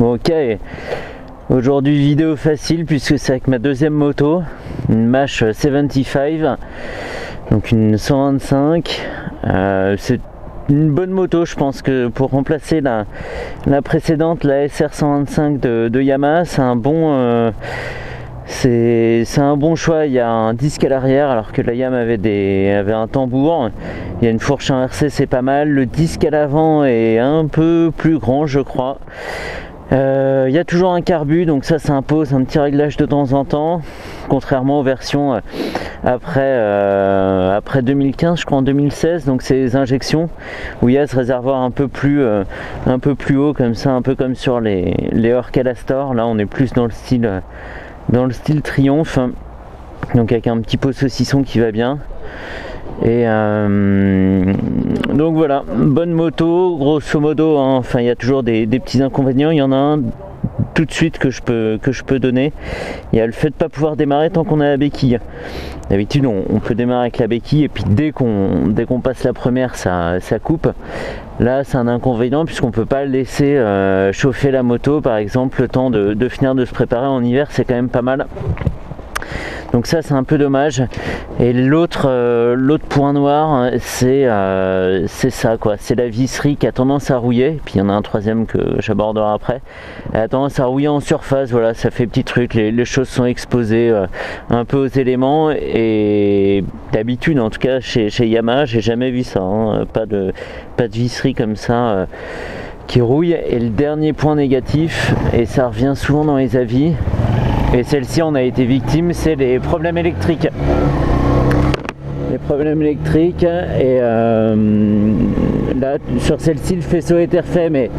Bon ok, aujourd'hui vidéo facile puisque c'est avec ma deuxième moto, une Mash 75, donc une 125. C'est une bonne moto, je pense que pour remplacer la précédente, la SR 125 de Yamaha, c'est un bon... c'est un bon choix. Il y a un disque à l'arrière alors que la Yamaha avait un tambour. Il y a une fourche inversée, c'est pas mal. Le disque à l'avant est un peu plus grand, je crois. Il y a toujours un carbu, donc ça impose un petit réglage de temps en temps, contrairement aux versions après 2015, je crois en 2016, donc c'est les injections où il y a ce réservoir un peu plus haut comme ça, un peu comme sur les Orca Astor. Là on est plus dans le style Triumph, donc avec un petit pot saucisson qui va bien. Et donc voilà, bonne moto, grosso modo, hein. Enfin il y a toujours des petits inconvénients. Il y en a un tout de suite que je peux donner. Il y a le fait de ne pas pouvoir démarrer tant qu'on a la béquille. D'habitude on peut démarrer avec la béquille et puis dès qu'on passe la première ça coupe. Là c'est un inconvénient puisqu'on ne peut pas laisser chauffer la moto par exemple le temps de finir de se préparer. En hiver c'est quand même pas mal. Donc ça c'est un peu dommage. Et l'autre point noir c'est ça quoi, c'est la visserie qui a tendance à rouiller. Et puis il y en a un troisième que j'aborderai après. Elle a tendance à rouiller en surface, voilà, ça fait petit truc, les choses sont exposées un peu aux éléments. Et d'habitude en tout cas chez Yamaha j'ai jamais vu ça, hein. Pas de visserie comme ça qui rouille. Et le dernier point négatif, et ça revient souvent dans les avis, et celle-ci on a été victime, c'est les problèmes électriques. Les problèmes électriques, et là sur celle-ci le faisceau est refait, mais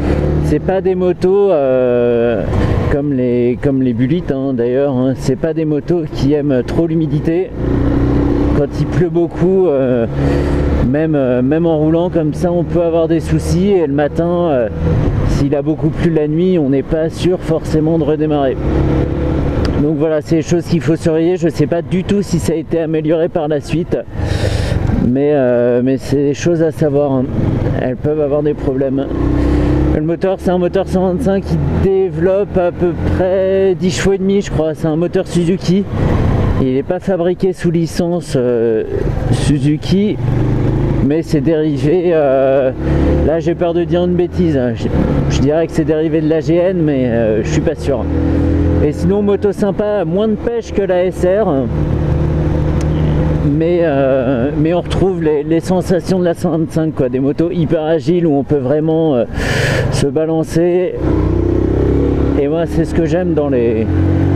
c'est pas des motos comme les Bullitt, hein, d'ailleurs, hein. C'est pas des motos qui aiment trop l'humidité. Quand il pleut beaucoup, même en roulant comme ça on peut avoir des soucis, et le matin s'il a beaucoup plu la nuit on n'est pas sûr forcément de redémarrer. Donc voilà, c'est des choses qu'il faut surveiller. Je ne sais pas du tout si ça a été amélioré par la suite, mais c'est des choses à savoir, hein. Elles peuvent avoir des problèmes. Le moteur, c'est un moteur 125 qui développe à peu près 10 chevaux et demi, je crois. C'est un moteur Suzuki. Il n'est pas fabriqué sous licence Suzuki, mais c'est dérivé, là j'ai peur de dire une bêtise, hein. Je dirais que c'est dérivé de la GN, mais je suis pas sûr. Et sinon moto sympa, moins de pêche que la SR, mais on retrouve les sensations de la 125 quoi, des motos hyper agiles où on peut vraiment se balancer. Et moi c'est ce que j'aime dans les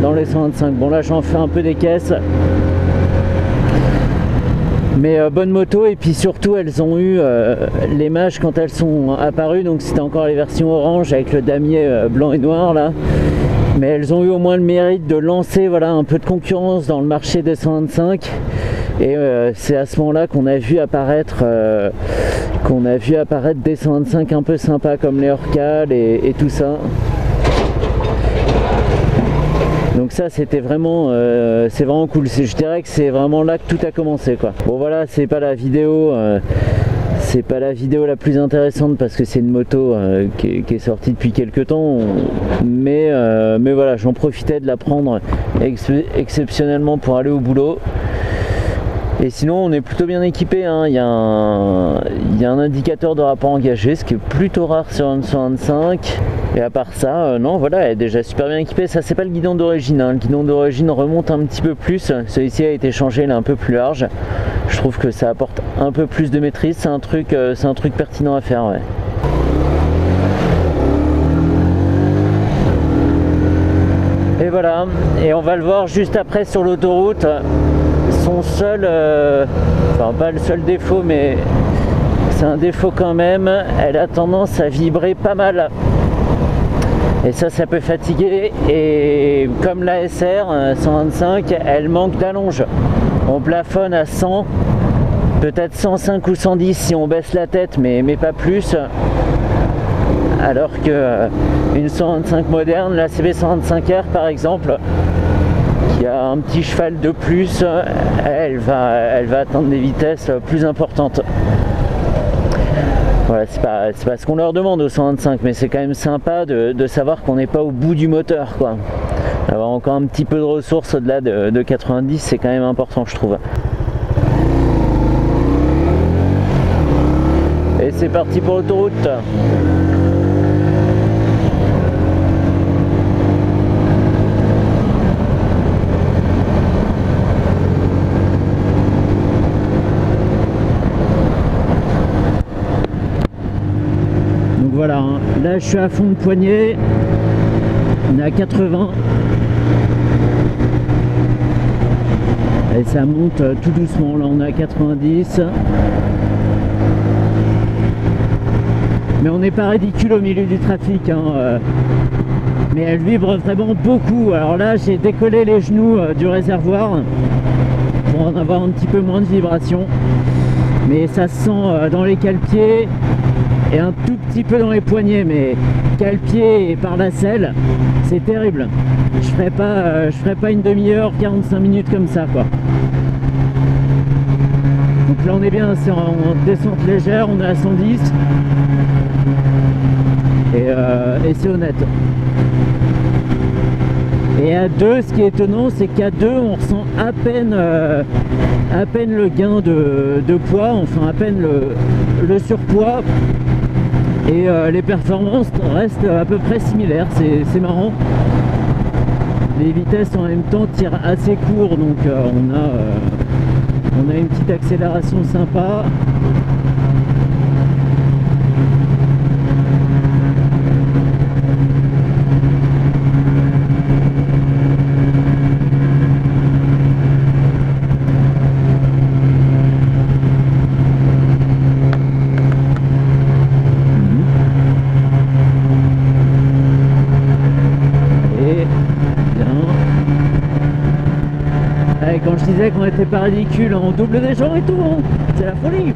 125. Bon là j'en fais un peu des caisses, mais bonne moto. Et puis surtout elles ont eu les Mash quand elles sont apparues, donc c'était encore les versions orange avec le damier blanc et noir là, mais elles ont eu au moins le mérite de lancer, voilà, un peu de concurrence dans le marché des 125. Et c'est à ce moment-là qu'on a vu apparaître des 125 un peu sympas comme les Orcal et tout ça. Donc ça c'était vraiment c'est vraiment cool. Je dirais que c'est vraiment là que tout a commencé quoi. Bon voilà, c'est pas la vidéo la plus intéressante parce que c'est une moto qui est sortie depuis quelques temps, mais voilà, j'en profitais de la prendre exceptionnellement pour aller au boulot. Et sinon on est plutôt bien équipé, hein. Il y a un indicateur de rapport engagé, ce qui est plutôt rare sur une 125. Et à part ça, non voilà, elle est déjà super bien équipée. Ça c'est pas le guidon d'origine, hein. Le guidon d'origine remonte un petit peu plus. Celui-ci a été changé, il est un peu plus large. Je trouve que ça apporte un peu plus de maîtrise. C'est un truc pertinent à faire, ouais. Et voilà, et on va le voir juste après sur l'autoroute. Son seul, enfin pas le seul défaut, mais c'est un défaut quand même, elle a tendance à vibrer pas mal. Et ça peut fatiguer, et comme la SR 125, elle manque d'allonge. On plafonne à 100, peut-être 105 ou 110 si on baisse la tête, mais pas plus. Alors que une 125 moderne, la CB 125R par exemple, qui a un petit cheval de plus, elle va atteindre des vitesses plus importantes. Voilà, c'est pas ce qu'on leur demande au 125, mais c'est quand même sympa de savoir qu'on n'est pas au bout du moteur, quoi. Avoir encore un petit peu de ressources au-delà de 90, c'est quand même important, je trouve. Et c'est parti pour l'autoroute. Donc voilà, hein. Là je suis à fond de poignée, on est à 80. Et ça monte tout doucement, là on est à 90. Mais on n'est pas ridicule au milieu du trafic, hein. Mais elle vibre vraiment beaucoup. Alors là j'ai décollé les genoux du réservoir pour en avoir un petit peu moins de vibration. Mais ça se sent dans les cale-pieds et un tout petit peu dans les poignets, mais cale-pied et par la selle, c'est terrible. Je ferai pas une demi-heure, 45 minutes comme ça, quoi. Donc là on est bien, c'est en descente légère, on est à 110 et c'est honnête. Et à 2, ce qui est étonnant, c'est qu'à 2 on ressent à peine le gain de poids, enfin à peine le surpoids, et les performances restent à peu près similaires. C'est marrant. Les vitesses en même temps tirent assez court, donc on a une petite accélération sympa. Quand je disais qu'on n'était pas ridicule, on double des gens et tout, hein. C'est la folie.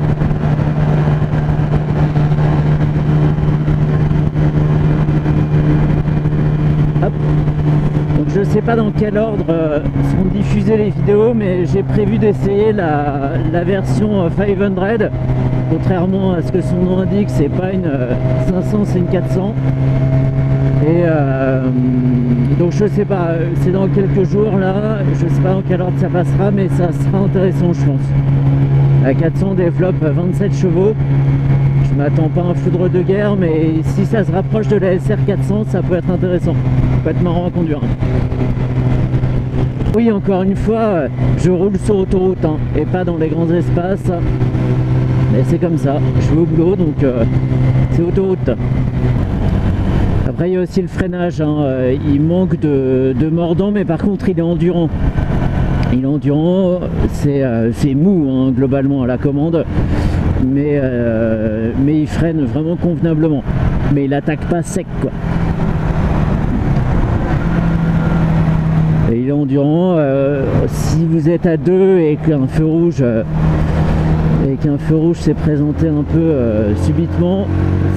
Hop. Donc je sais pas dans quel ordre seront diffusées les vidéos, mais j'ai prévu d'essayer la version 500. Contrairement à ce que son nom indique, c'est pas une 500, c'est une 400. Et donc je sais pas, c'est dans quelques jours là, je sais pas dans quel ordre ça passera, mais ça sera intéressant je pense. La 400 développe 27 chevaux, je m'attends pas à un foudre de guerre, mais si ça se rapproche de la SR 400, ça peut être intéressant, ça peut être marrant à conduire. Oui, encore une fois, je roule sur autoroute, hein, et pas dans les grands espaces, mais c'est comme ça, je vais au boulot, donc c'est autoroute. Après il y a aussi le freinage, hein. Il manque de mordant, mais par contre il est endurant. Il est endurant, c'est mou hein, globalement à la commande, mais il freine vraiment convenablement. Mais il attaque pas sec, quoi. Et il est endurant. Si vous êtes à 2 et qu'un feu rouge s'est présenté un peu subitement,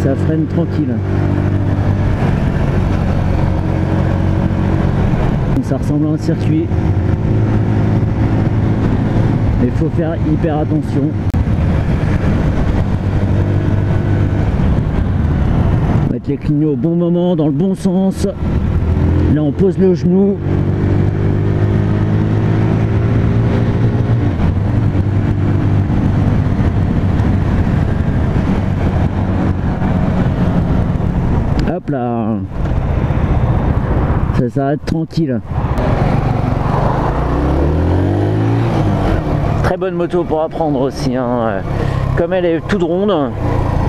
ça freine tranquille. Ça ressemble à un circuit, mais il faut faire hyper attention. Mettre les clignots au bon moment, dans le bon sens. Là on pose le genou. Hop là, ça s'arrête tranquille. Très bonne moto pour apprendre aussi, hein. Comme elle est toute ronde,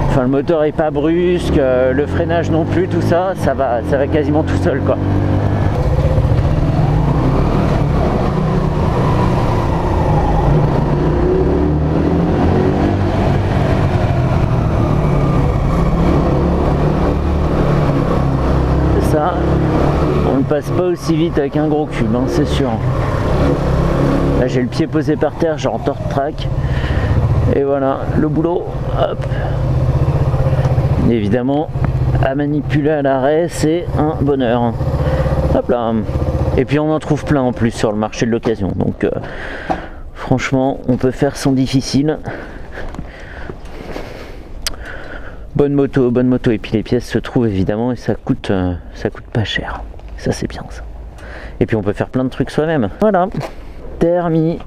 enfin le moteur est pas brusque, le freinage non plus, tout ça, ça va quasiment tout seul, quoi. Ça, on ne passe pas aussi vite avec un gros cube, hein, c'est sûr. Là j'ai le pied posé par terre, genre torque track. Et voilà, le boulot, hop. Et évidemment, à manipuler à l'arrêt, c'est un bonheur. Hop là. Et puis on en trouve plein en plus sur le marché de l'occasion. Donc franchement, on peut faire sans difficile. bonne moto. Et puis les pièces se trouvent évidemment et ça coûte pas cher. Ça c'est bien ça. Et puis on peut faire plein de trucs soi-même. Voilà, terminé.